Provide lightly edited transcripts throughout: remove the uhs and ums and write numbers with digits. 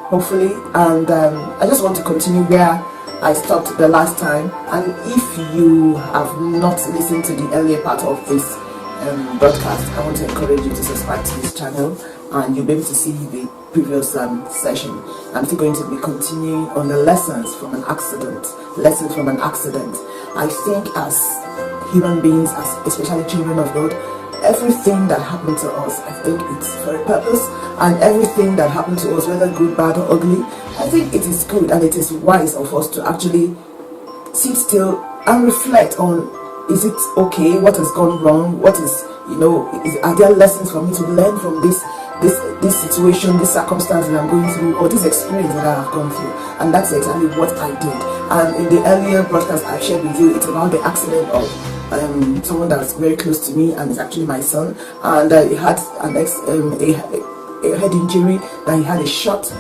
Hopefully, and I just want to continue where I stopped the last time. And if you have not listened to the earlier part of this broadcast, I want to encourage you to subscribe to this channel, and you'll be able to see the previous session. I'm still going to be continuing on the lessons from an accident. I think as human beings, as especially children of God, everything that happened to us, I think it's for a purpose, and everything that happened to us, whether good, bad, or ugly, I think it is good and it is wise of us to actually sit still and reflect on, is it okay, what has gone wrong, what is, are there lessons for me to learn from this situation, this circumstance that I'm going through, or this experience that I have gone through. And that's exactly what I did. And in the earlier broadcast I shared with you, it's about the accident of someone that's very close to me, and it's actually my son, and he had a head injury, that he had a short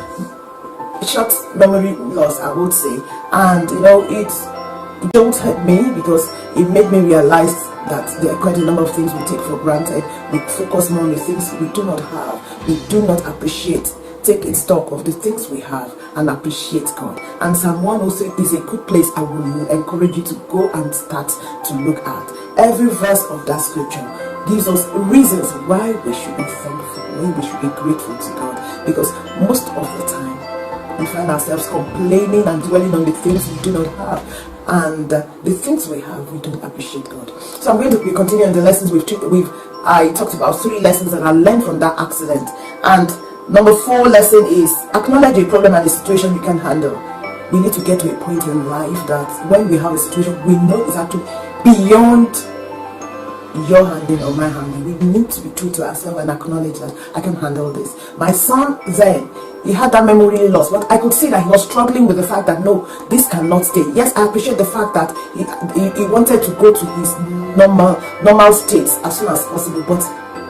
memory loss, I would say. And it don't hurt me, because it made me realize that there are quite a number of things we take for granted. We focus more on the things we do not have, we do not appreciate. Take a stock of the things we have and appreciate God. And Psalm 106 is a good place I will encourage you to go and start to look at. Every verse of that scripture gives us reasons why we should be thankful, why we should be grateful to God. Because most of the time we find ourselves complaining and dwelling on the things we do not have, and the things we have, we don't appreciate God. So I'm going to be continuing the lessons I talked about 3 lessons that I learned from that accident. And number 4 lesson is acknowledge a problem and a situation you can handle. We need to get to a point in life that when we have a situation we know it's actually beyond your handling or my handling, we need to be true to ourselves and acknowledge that I can handle this. My son then, he had that memory loss, but I could see that he was struggling with the fact that no, this cannot stay. Yes, I appreciate the fact that he wanted to go to his normal states as soon as possible, but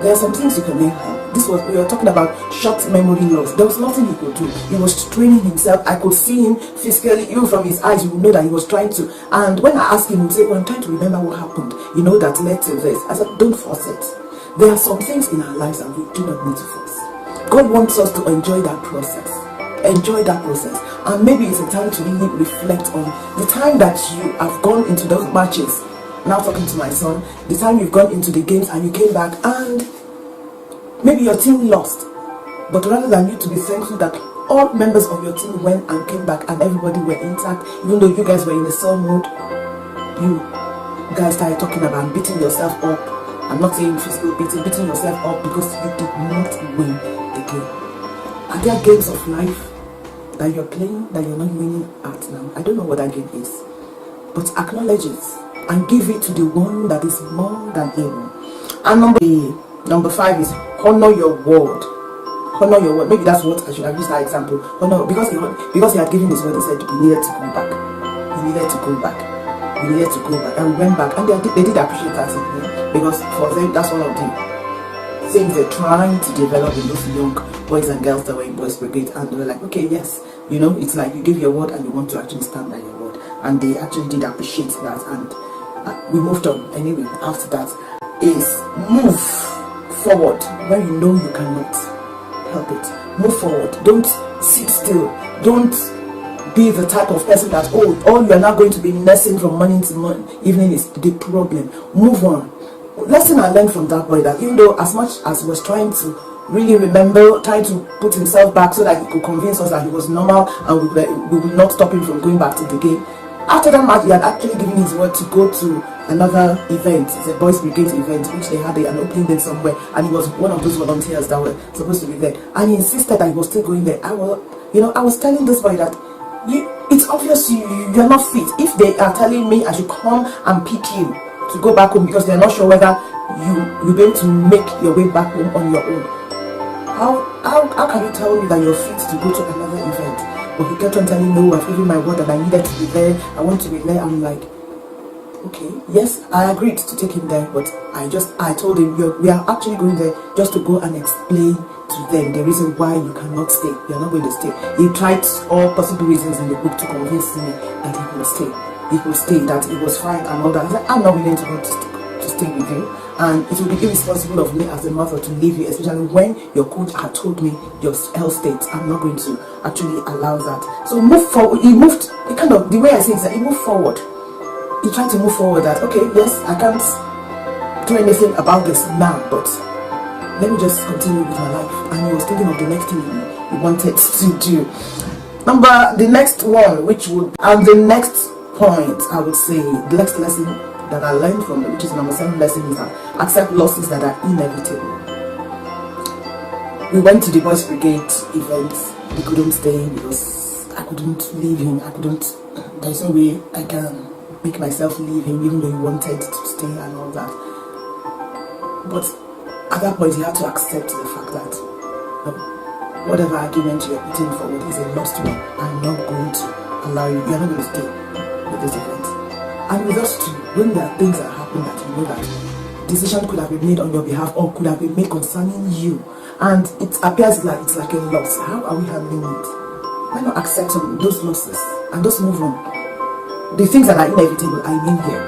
there are some things you can make happen. We were talking about short memory loss. There was nothing he could do. He was training himself. I could see him physically, even from his eyes. You would know that he was trying to. And when I asked him, he would say, well, I'm trying to remember what happened, that led to this. I said, don't force it. There are some things in our lives that we do not need to force. God wants us to enjoy that process. Enjoy that process. And maybe it's a time to really reflect on the time that you have gone into those matches. Now talking to my son, the time you've gone into the games and you came back and maybe your team lost, but rather than you to be thankful that all members of your team went and came back and everybody were intact, even though you guys were in a sore mood, you guys started talking about beating yourself up. I'm not saying physical beating yourself up because you did not win the game. Are there games of life that you're playing that you're not winning at now? I don't know what that game is, but acknowledge it and give it to the one that is more than able. And number 5 is honor your word. Honor your word. Maybe that's what I should have used that example. Honor, because he had given his word, he said we needed to go back. We needed to go back. We needed to go back. And we went back. And they did appreciate that, because for them, that's one of the things they're trying to develop in those young boys and girls that were in Boys Brigade. And they were like, okay, yes, it's like you give your word and you want to actually stand by your word. And they actually did appreciate that. And we moved on. Anyway, after that is move forward when you know you cannot help it. Move forward. Don't sit still. Don't be the type of person that all you are now going to be nursing from morning to evening is the problem. Move on. Lesson I learned from that boy, that even though as much as he was trying to really remember, trying to put himself back so that he could convince us that he was normal and we would not stop him from going back to the game, after that match he had actually given his word to go to another event. It's a Boys Brigade event which they had an opening day somewhere, and he was one of those volunteers that were supposed to be there, and he insisted that he was still going there. I was telling this boy that it's obvious you're not fit. If they are telling me I should come and pick you to go back home because they're not sure whether you'll be able to make your way back home on your own, how can you tell me that you're fit to go to another event? But he kept on telling me, no, I've given my word and I needed to be there, I want to be there. I'm like, okay, yes, I agreed to take him there, but I told him, we are actually going there just to go and explain to them the reason why you cannot stay. You're not going to stay. He tried all possible reasons in the book to convince me that he could stay. He could stay, that it was fine and all that. I said, I'm not willing to go to stay with you, and it would be irresponsible of me as a mother to leave you, especially when your coach had told me your health state. I'm not going to actually allow that. So move forward. He moved. He kind of, the way I say it is that he moved forward. He tried to move forward that, okay, yes, I can't do anything about this now, but let me just continue with my life. And he was thinking of the next thing he wanted to do. The next one, the next point, I would say, the next lesson that I learned from it, which is number 7 lesson, is that accept losses that are inevitable. We went to the Boys Brigade event. We couldn't stay because I couldn't leave him. There's no way I can make myself leave him, even though he wanted to stay and all that. But at that point, you have to accept the fact that whatever argument you're putting forward is a lost one. I'm not going to allow you. You're not going to stay with this event. And with us too, when there are things that happen that you know that decision could have been made on your behalf or could have been made concerning you, and it appears like it's like a loss, how are we handling it? Why not accept those losses and just move on? The things that are inevitable, I mean here.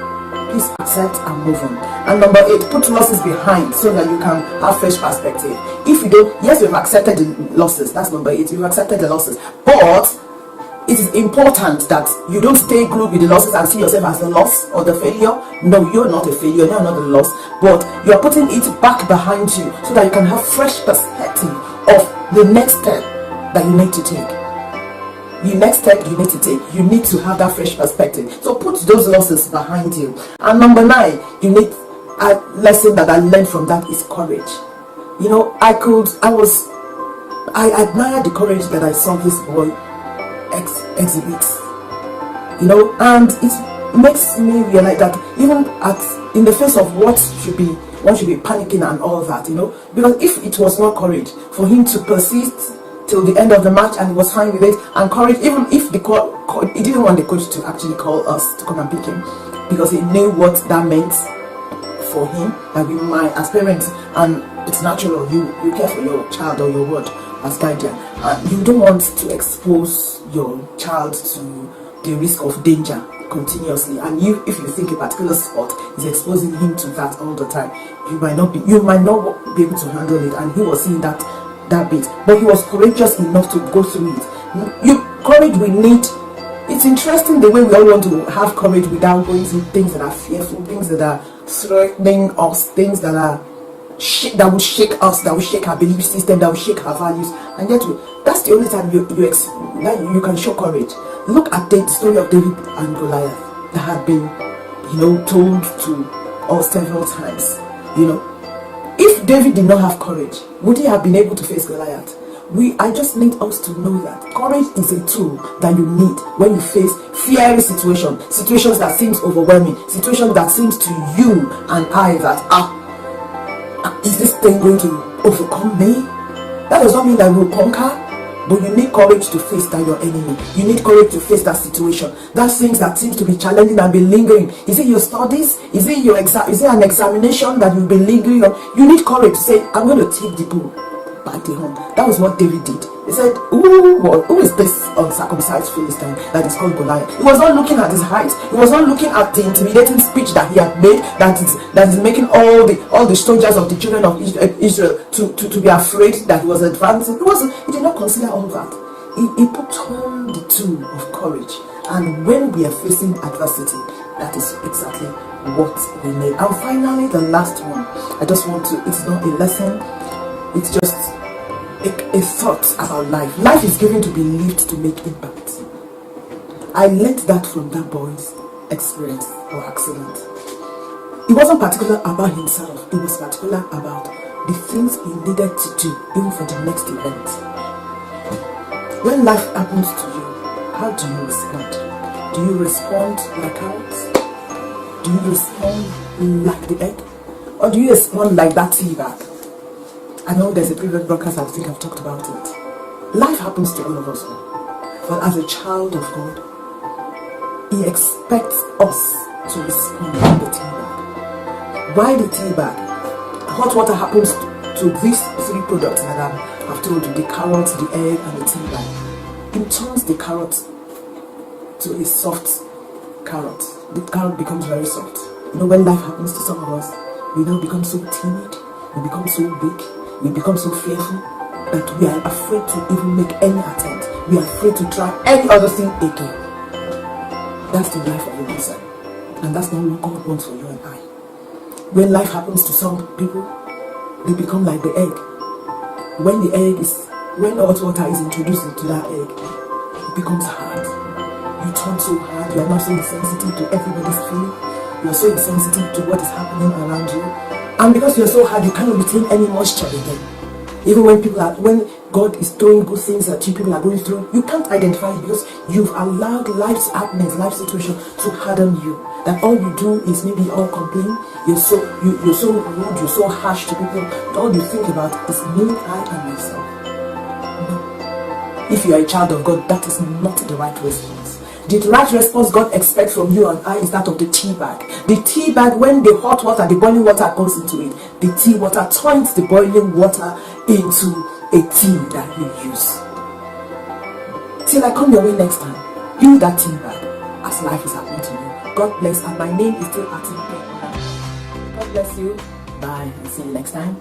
Please accept and move on. And number 8, put losses behind so that you can have fresh perspective. If you don't, yes, you've accepted the losses. That's number 8. You've accepted the losses. But it is important that you don't stay glued with the losses and see yourself as the loss or the failure. No, you're not a failure. You're not a loss. But you're putting it back behind you so that you can have fresh perspective of the next step that you need to take. You need to have that fresh perspective. So put those losses behind you. And number 9, you need a lesson that I learned from that is courage. You know, I admire the courage that I saw this boy exhibit. You know, and it makes me realize that even in the face of one should be panicking and all that, you know, because if it was not courage for him to persist till the end of the match and he was fine with it, and courage, even if he didn't want the coach to actually call us to come and pick him because he knew what that meant for him, that we might, as parents, and it's natural, you care for your child or your word as guardian, and you don't want to expose your child to the risk of danger continuously, and if you think a particular sport is exposing him to that all the time, you might not be able to handle it. And he was seeing that bit, but he was courageous enough to go through it. Courage we need. It's interesting the way we all want to have courage without going through things that are fearful, things that are threatening us, things that will shake us, that will shake our belief system, that will shake our values, and yet that's the only time you can show courage. Look at the story of David and Goliath that had been, told to us several times. If David did not have courage, would he have been able to face Goliath? I just need us to know that courage is a tool that you need when you face fiery situations that seems overwhelming, situations that seems to you and I that is this thing going to overcome me? That does not mean that we'll conquer, but you need courage to face that your enemy. You need courage to face that situation, that things that seems to be challenging and be lingering. Is it your studies? Is it an examination that you've been lingering on? You need courage to say, I'm going to take the bull by the horn. That was what David did. He said, who is this uncircumcised Philistine that is called Goliath? He was not looking at his height. He was not looking at the intimidating speech that he had made, that is making all the soldiers of the children of Israel to be afraid that he was advancing. He did not consider all that. He put on the tool of courage. And when we are facing adversity, that is exactly what we need. And finally, the last one. It's not a lesson, it's just a thought about life. Life is given to be lived to make impact. I learned that from that boy's experience or accident. It wasn't particular about himself, it was particular about the things he needed to do even for the next event. When life happens to you, how do you respond? Do you respond like cowards? Do you respond like the egg? Or do you respond like that tea bag? I know there's a previous broadcast I think I've talked about it. Life happens to all of us, but as a child of God, He expects us to respond to the tea bag. Why the tea bag? Hot water happens to these three products that I've told you, the carrot, the egg, and the tea bag. It turns the carrot to a soft carrot. The carrot becomes very soft. You know, when life happens to some of us, we now become so timid, we become so big, we become so fearful that we are afraid to even make any attempt. We are afraid to try any other thing again. That's the life of a person. And that's not what God wants for you and I. When life happens to some people, they become like the egg. When hot water is introduced into that egg, it becomes hard. You turn so hard, you are not so insensitive to everybody's feeling. You are so insensitive to what is happening around you. And because you are so hard, you cannot retain any moisture again. Even when God is throwing good things that people are going through, you can't identify it because you've allowed life's happenings, life situation to harden you. That all you do is maybe all complain. You're so rude, you're so harsh to people. All you think about is me, I, and myself. No. If you are a child of God, that is not the right response. The right response God expects from you and I is that of the tea bag. The tea bag, when the hot water, the boiling water comes into it, the tea water turns the boiling water into a tea that you use. Till I come your way next time, be that tea bag as life is happening to you. God bless, and my name is still Atinuke. God bless you. Bye, and see you next time.